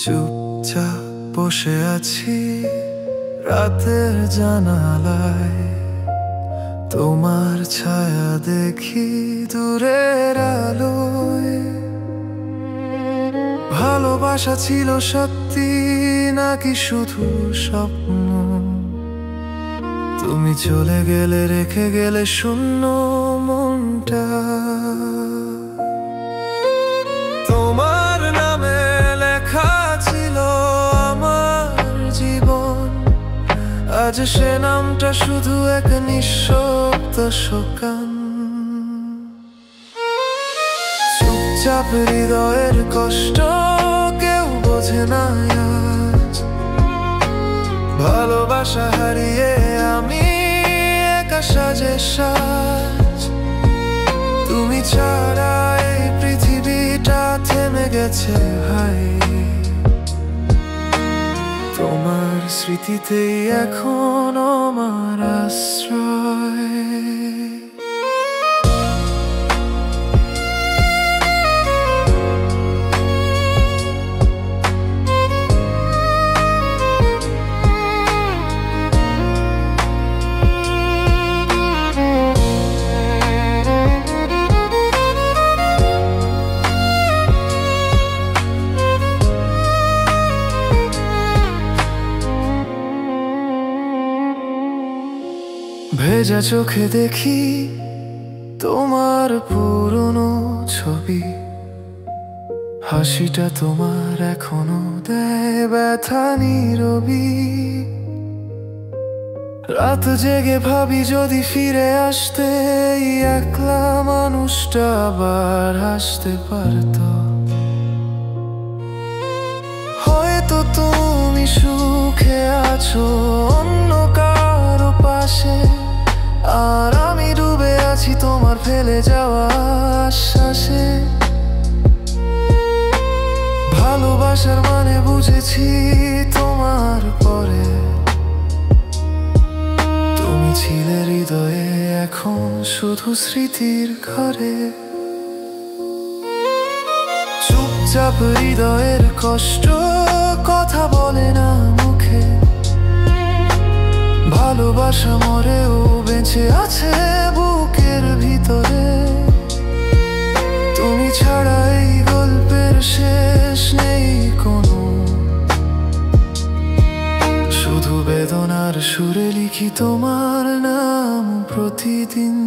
চুপচাপ বসে আছি রাতের জানালায়, তোমার ছায়া দেখি দূরের আলোয়। ভালোবাসা ছিল সত্যি নাকি শুধু স্বপ্ন? তুমি চলে গেলে রেখে গেলে শূন্য মনটা। তোমার নামে লেখা ছিল আমার জীবন, আজ সে নামটা শুধু এক নিঃশব্দ শোকান। চুপচাপ হৃদয়ের কষ্ট কেউ বোঝে না আজ, ভালোবাসা হারিয়ে আমি একা সাজে সাজ। তুমি ছাড়া এই পৃথিবীটা থেমে গেছে হাই, তোমার স্মৃতিতেই এখন আমার আশ্রয়। ভেজা চোখে দেখি তোমার পুরনো ছবি, হাসিটা তোমার এখনো দেয় ব্যথা নীরবি। রাত জেগে ভাবি যদি ফিরে আসতে, এই একলা মানুষটা আবার হাসতে পারত। হয়তো তুমি সুখে আছো অন্য কারো পাশে, আর আমি ডুবে আছি তোমার ফেলে যাওয়া আশ্বাসে। ভালোবাসার মানে বুঝেছি তোমার পরে, তুমি ছিলে হৃদয়ে এখন শুধু স্মৃতির ঘরে। চুপচাপ হৃদয়ের কষ্ট কথা বলে না মুখে, ভালোবাসা মরেও বেঁচে আছে বুকের ভিতরে। তুমি ছাড়া এই গল্পের শেষ নেই কোনো, শুধু বেদনার সুরে লিখি তোমার নাম প্রতিদিন।